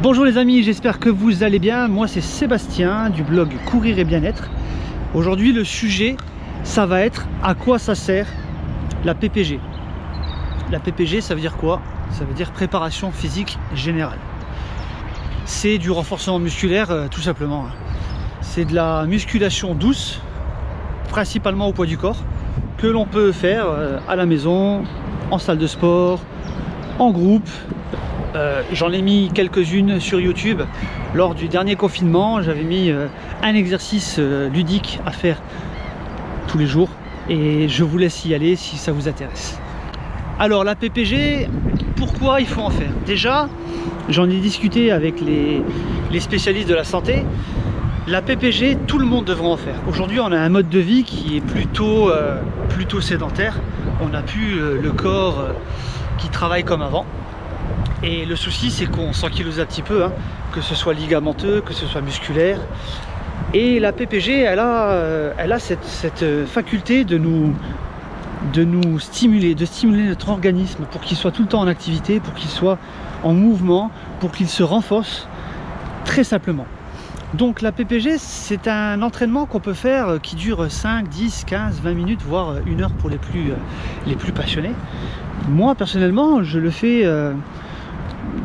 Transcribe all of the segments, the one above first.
Bonjour les amis, j'espère que vous allez bien. Moi c'est Sébastien du blog Courir et Bien-être. Aujourd'hui le sujet, ça va être à quoi ça sert la PPG. La PPG, ça veut dire quoi? Ça veut dire préparation physique générale. C'est du renforcement musculaire tout simplement. C'est de la musculation douce, principalement au poids du corps, que l'on peut faire à la maison, en salle de sport, en groupe. J'en ai mis quelques-unes sur YouTube. Lors du dernier confinement, j'avais mis un exercice ludique à faire tous les jours et je vous laisse y aller si ça vous intéresse. Alors la PPG, pourquoi il faut en faire? Déjà, j'en ai discuté avec les spécialistes de la santé. La PPG, tout le monde devrait en faire. Aujourd'hui, on a un mode de vie qui est plutôt sédentaire. On n'a plus le corps qui travaille comme avant. Et le souci, c'est qu'on s'ankylose un petit peu, hein, que ce soit ligamenteux, que ce soit musculaire. Et la PPG, elle a cette faculté de nous stimuler, de stimuler notre organisme pour qu'il soit tout le temps en activité, pour qu'il soit en mouvement, pour qu'il se renforce très simplement. Donc la PPG, c'est un entraînement qu'on peut faire qui dure 5, 10, 15, 20 minutes, voire 1 heure pour les plus passionnés. Moi, personnellement, je le fais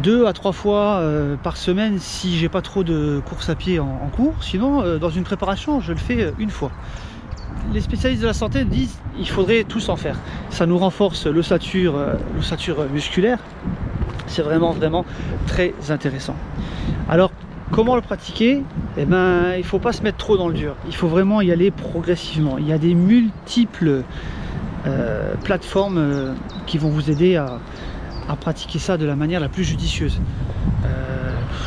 2 à 3 fois par semaine si j'ai pas trop de course à pied en cours. Sinon, dans une préparation, je le fais 1 fois. Les spécialistes de la santé disent qu'il faudrait tous en faire. Ça nous renforce l'ossature musculaire. C'est vraiment très intéressant. Alors, comment le pratiquer? Eh ben, il ne faut pas se mettre trop dans le dur. Il faut vraiment y aller progressivement. Il y a des multiples plateformes qui vont vous aider à pratiquer ça de la manière la plus judicieuse.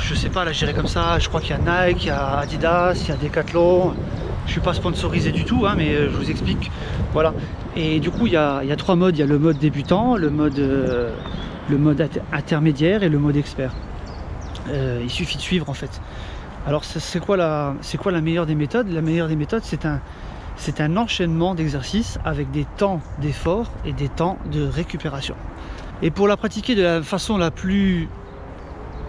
Je sais pas, là j'irai comme ça, je crois qu'il y a Nike, il y a Adidas, il y a Decathlon. Je suis pas sponsorisé du tout, hein, mais je vous explique. Voilà. Et du coup, il y a 3 modes. Il y a le mode débutant, le mode intermédiaire et le mode expert. Il suffit de suivre en fait. Alors c'est quoi la meilleure des méthodes? La meilleure des méthodes, c'est un enchaînement d'exercices avec des temps d'effort et des temps de récupération. Et pour la pratiquer de la façon la plus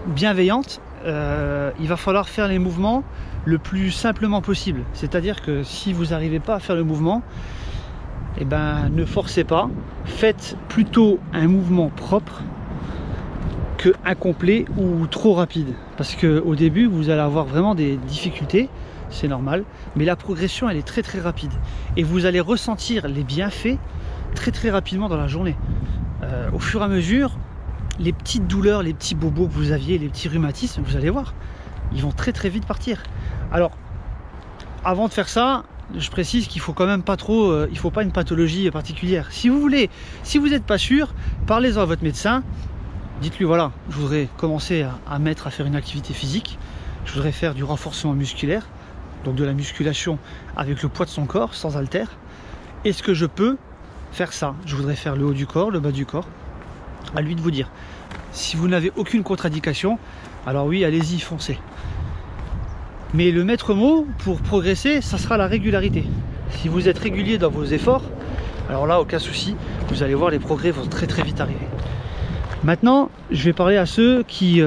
bienveillante, il va falloir faire les mouvements le plus simplement possible. C'est-à-dire que si vous n'arrivez pas à faire le mouvement, eh ben, ne forcez pas. Faites plutôt un mouvement propre que incomplet ou trop rapide. Parce qu'au début, vous allez avoir vraiment des difficultés, c'est normal. Mais la progression, elle est très rapide. Et vous allez ressentir les bienfaits très rapidement dans la journée. Au fur et à mesure, les petites douleurs, les petits bobos que vous aviez, les petits rhumatismes, vous allez voir, ils vont très vite partir. Alors, avant de faire ça, je précise qu'il faut quand même pas trop, il faut pas une pathologie particulière. Si vous n'êtes pas sûr, parlez-en à votre médecin. Dites-lui, voilà, je voudrais commencer à faire une activité physique. Je voudrais faire du renforcement musculaire, donc de la musculation avec le poids de son corps, sans haltère. Est-ce que je peux faire ça? Je voudrais faire le haut du corps, le bas du corps. À lui de vous dire. Si vous n'avez aucune contre-indication, alors oui, allez-y, foncez. Mais le maître mot pour progresser, ça sera la régularité. Si vous êtes régulier dans vos efforts, alors là, aucun souci, vous allez voir, les progrès vont très vite arriver. Maintenant, je vais parler à ceux qui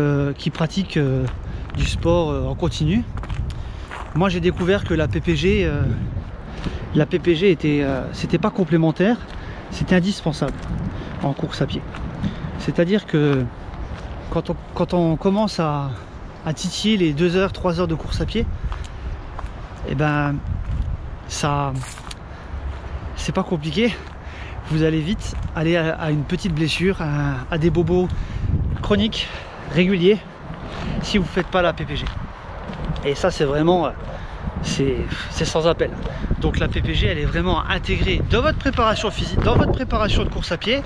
pratiquent du sport en continu. Moi, j'ai découvert que la PPG c'était pas complémentaire, c'était indispensable en course à pied. C'est-à-dire que quand on commence à titiller les 2 heures, 3 heures de course à pied, et ben ça, c'est pas compliqué. Vous allez vite aller à une petite blessure, à des bobos chroniques, réguliers, si vous ne faites pas la PPG. Et ça, c'est vraiment, c'est sans appel. Donc la PPG, elle est vraiment intégrée dans votre préparation physique, dans votre préparation de course à pied,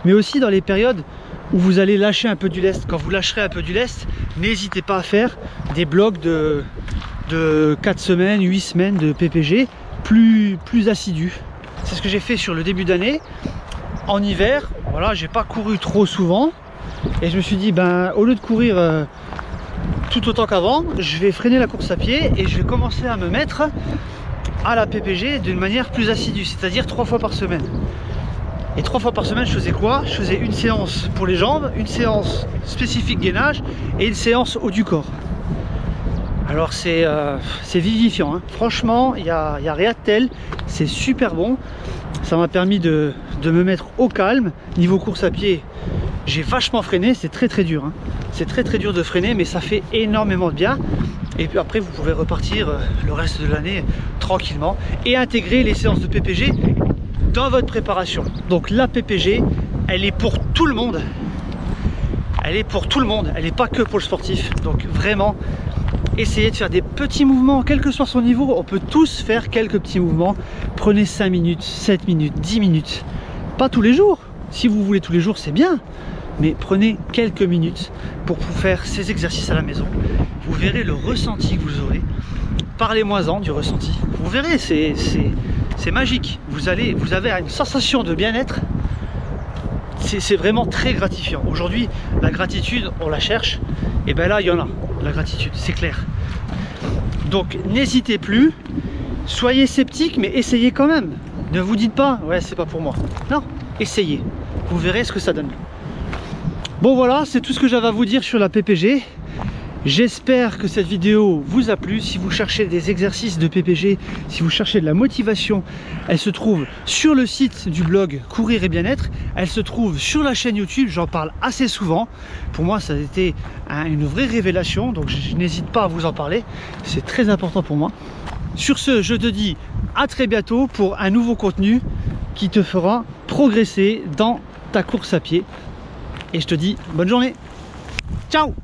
mais aussi dans les périodes où vous allez lâcher un peu du lest. Quand vous lâcherez un peu du lest, n'hésitez pas à faire des blocs de 4 semaines, 8 semaines de PPG plus assidus. C'est ce que j'ai fait sur le début d'année. En hiver, voilà, j'ai pas couru trop souvent et je me suis dit, ben, au lieu de courir tout autant qu'avant, je vais freiner la course à pied et je vais commencer à me mettre à la PPG d'une manière plus assidue, c'est-à-dire 3 fois par semaine. Et 3 fois par semaine, je faisais quoi? Je faisais une séance pour les jambes, une séance spécifique gainage et une séance haut du corps. Alors c'est vivifiant, hein. Franchement, il y a rien de tel, c'est super bon. Ça m'a permis de me mettre au calme. Niveau course à pied, j'ai vachement freiné, c'est très dur, hein. C'est très dur de freiner, mais ça fait énormément de bien. Et puis après, vous pouvez repartir le reste de l'année tranquillement et intégrer les séances de PPG dans votre préparation. Donc la PPG, elle est pour tout le monde. Elle est pour tout le monde, elle n'est pas que pour le sportif. Donc vraiment, essayez de faire des petits mouvements, quel que soit son niveau. On peut tous faire quelques petits mouvements. Prenez 5 minutes, 7 minutes, 10 minutes. Pas tous les jours. Si vous voulez tous les jours, c'est bien. Mais prenez quelques minutes pour faire ces exercices à la maison. Vous verrez le ressenti que vous aurez. Parlez-moi-en du ressenti. Vous verrez, c'est magique. Vous avez une sensation de bien-être. C'est vraiment très gratifiant. Aujourd'hui, la gratitude, on la cherche. Et bien là, il y en a, la gratitude, c'est clair. Donc, n'hésitez plus. Soyez sceptique, mais essayez quand même. Ne vous dites pas, ouais, c'est pas pour moi. Non, essayez. Vous verrez ce que ça donne. Bon, voilà, c'est tout ce que j'avais à vous dire sur la PPG. J'espère que cette vidéo vous a plu. Si vous cherchez des exercices de PPG, si vous cherchez de la motivation, elle se trouve sur le site du blog Courir et Bien-être. Elle se trouve sur la chaîne YouTube, j'en parle assez souvent. Pour moi, ça a été une vraie révélation, donc je n'hésite pas à vous en parler. C'est très important pour moi. Sur ce, je te dis à très bientôt pour un nouveau contenu qui te fera progresser dans ta course à pied. Et je te dis bonne journée. Ciao!